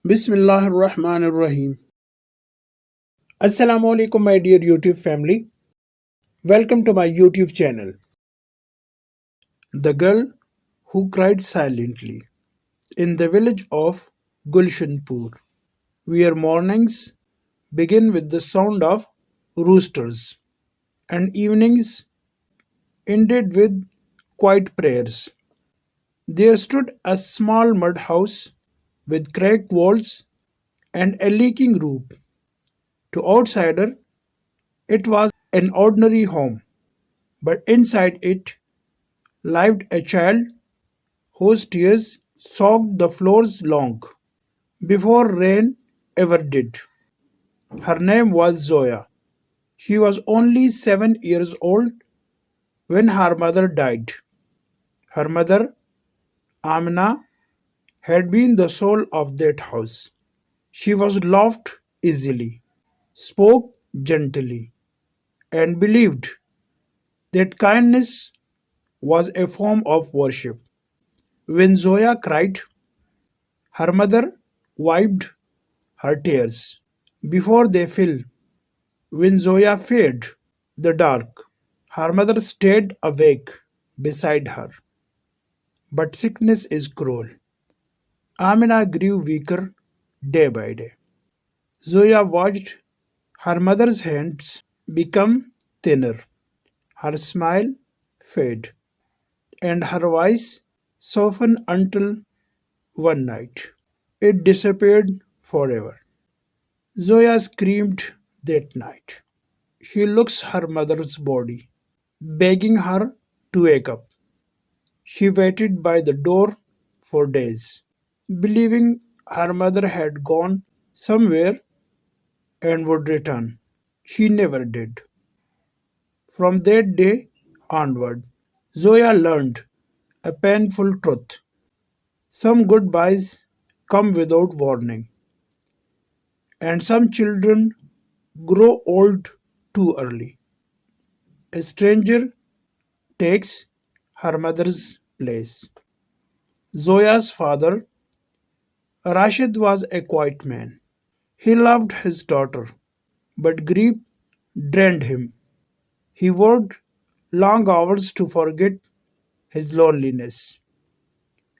Bismillahir Rahmanir Rahim. Assalamu alaikum, my dear YouTube family. Welcome to my YouTube channel. The girl who cried silently in the village of Gulshanpur, where mornings begin with the sound of roosters and evenings ended with quiet prayers. There stood a small mud house with cracked walls and a leaking roof. To outsider, it was an ordinary home, but inside it lived a child whose tears soaked the floors long before rain ever did. Her name was Zoya. She was only 7 years old when her mother died. Her mother, Amina, had been the soul of that house. She was laughed easily, spoke gently, and believed that kindness was a form of worship. When Zoya cried, her mother wiped her tears before they fell. When Zoya feared the dark, her mother stayed awake beside her. But sickness is cruel. Amina grew weaker day by day. Zoya watched her mother's hands become thinner, her smile fade, and her voice soften until one night it disappeared forever. Zoya screamed that night. She looks her mother's body, begging her to wake up. She waited by the door for days, believing her mother had gone somewhere and would return. She never did. From that day onward, Zoya learned a painful truth. Some goodbyes come without warning, and some children grow old too early. A stranger takes her mother's place. Zoya's father, Rashid, was a quiet man. He loved his daughter, but grief drained him. He worked long hours to forget his loneliness,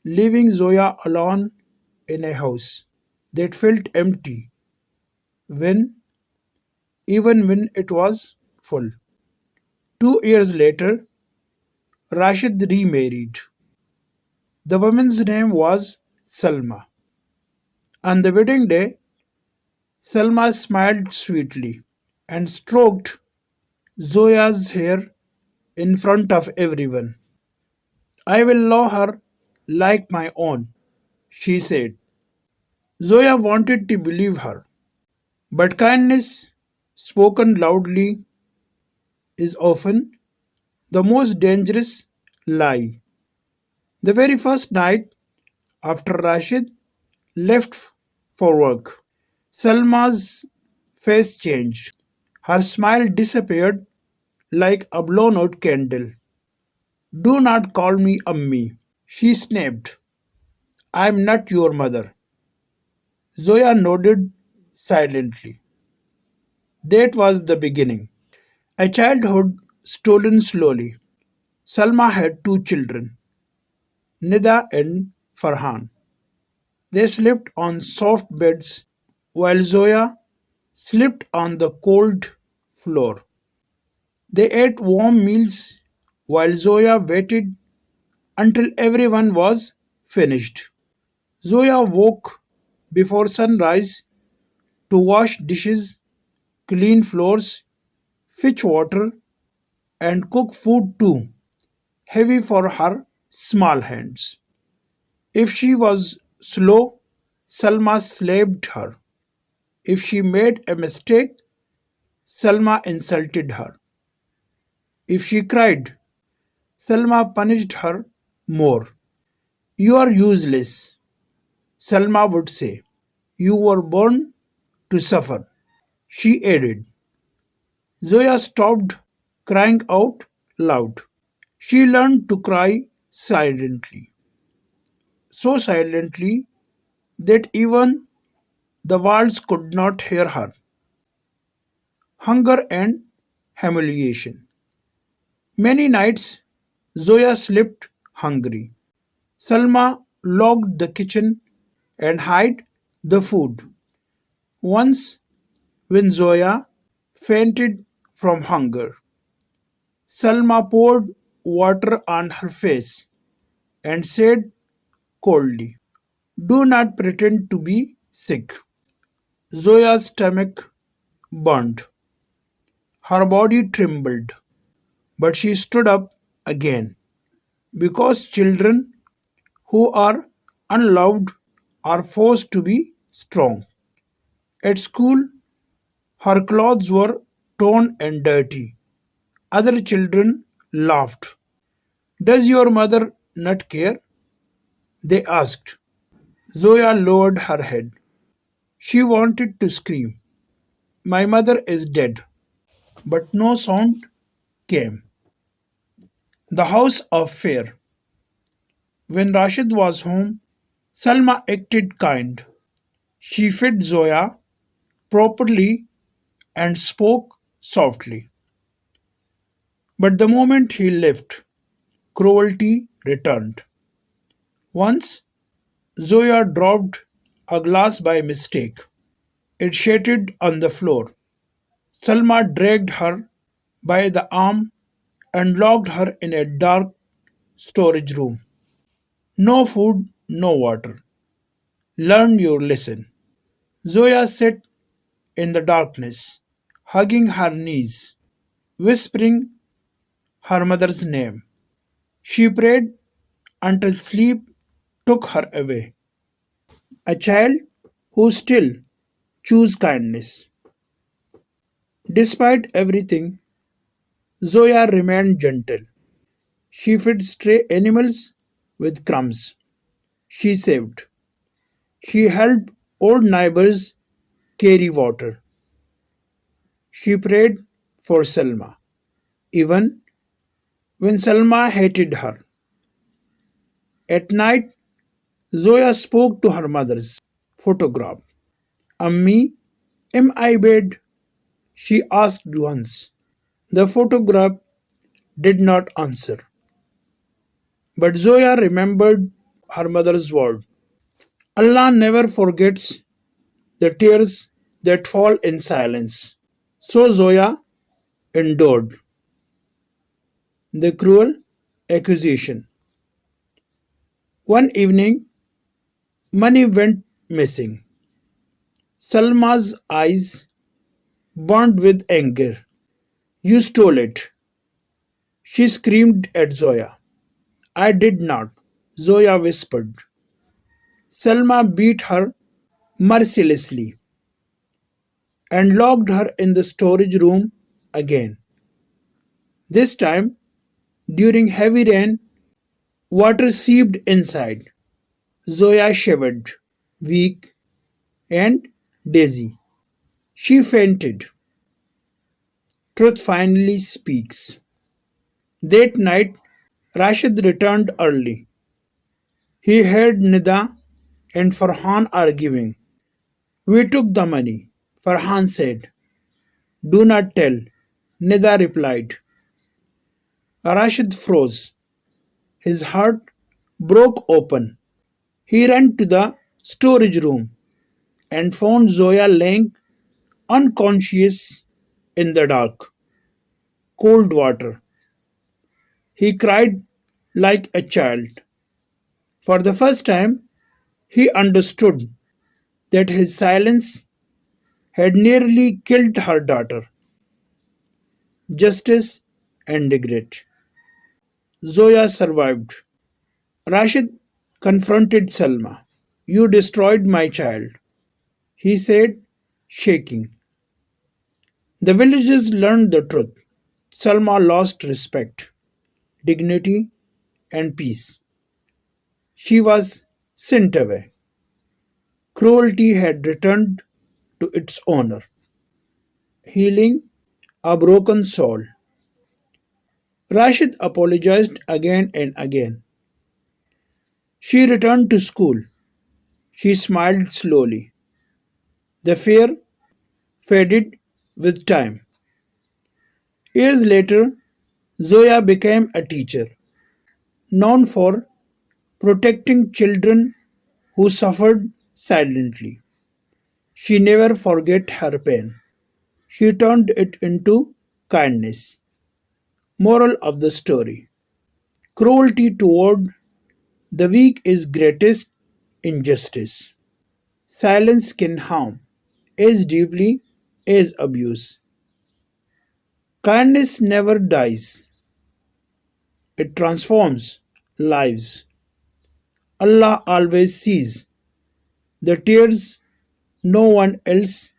leaving Zoya alone in a house that felt empty when even when it was full. 2 years later, Rashid remarried. The woman's name was Salma. On the wedding day, Salma smiled sweetly and stroked Zoya's hair in front of everyone. I will love her like my own, she said. Zoya wanted to believe her, but kindness spoken loudly is often the most dangerous lie. The very first night after Rashid left for work, Salma's face changed. Her smile disappeared like a blown out candle. Do not call me Ammi, she snapped. I am not your mother. Zoya nodded silently. That was the beginning. A childhood stolen slowly. Salma had two children, Nida and Farhan. They slept on soft beds while Zoya slept on the cold floor. They ate warm meals while Zoya waited until everyone was finished. Zoya woke before sunrise to wash dishes, clean floors, fetch water, and cook food too, heavy for her small hands. If she was slow, Salma slapped her. If she made a mistake, Salma insulted her. If she cried, Salma punished her more. You are useless, Salma would say. You were born to suffer. She added. Zoya stopped crying out loud. She learned to cry silently, so silently that even The walls could not hear her. Hunger and humiliation. Many nights Zoya slept hungry. Salma locked the kitchen and hid the food. Once, when Zoya fainted from hunger, Salma poured water on her face and said coldly, "Do not pretend to be sick." Zoya's stomach burned. Her body trembled, but she stood up again because children who are unloved are forced to be strong. At school, her clothes were torn and dirty. Other children laughed. "Does your mother not care?" they asked. Zoya lowered her head. She wanted to scream, "My mother is dead." But no sound came. The house of fear. When Rashid was home, Salma acted kind. She fed Zoya properly and spoke softly. But the moment he left, cruelty returned. Once, Zoya dropped a glass by mistake. It shattered on the floor. Salma dragged her by the arm and locked her in a dark storage room. No food, no water. Learn your lesson. Zoya sat in the darkness, hugging her knees, whispering her mother's name. She prayed until sleep took her away. A child who still chose kindness. Despite everything, Zoya remained gentle. She fed stray animals with crumbs. She saved. She helped old neighbors carry water. She prayed for Selma, even when Selma hated her. At night, Zoya spoke to her mother's photograph. "Ammi, am I bad?" she asked once. The photograph did not answer, but Zoya remembered her mother's word. Allah never forgets the tears that fall in silence. So Zoya endured the cruel accusation. One evening, money went missing. Salma's eyes burned with anger. "You stole it," she screamed at Zoya. "I did not," Zoya whispered. Salma beat her mercilessly and locked her in the storage room again. This time, during heavy rain, water seeped inside. Zoya shivered, weak and dizzy. She fainted. Truth finally speaks. That night, Rashid returned early. He heard Nida and Farhan arguing. "We took the money," Farhan said. "Do not tell," Nida replied. Rashid froze. His heart broke open. He ran to the storage room and found Zoya laying unconscious in the dark, cold water. He cried like a child. For the first time, he understood that his silence had nearly killed her daughter. Justice and regret. Zoya survived. Rashid confronted Salma. "You destroyed my child," he said, shaking. The villagers learned the truth. Salma lost respect, dignity, and peace. She was sent away. Cruelty had returned to its owner, healing a broken soul. Rashid apologized again and again. She returned to school. She smiled slowly. The fear faded with time. Years later, Zoya became a teacher, known for protecting children who suffered silently. She never forgot her pain. She turned it into kindness. Moral of the story: cruelty toward the weak is greatest injustice. Silence can harm as deeply as abuse. Kindness never dies, it transforms lives. Allah always sees the tears no one else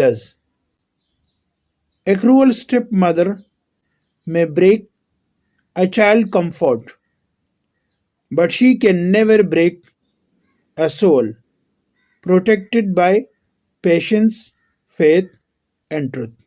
does. A cruel stepmother may break a child's comfort, but she can never break a soul protected by patience, faith, and truth.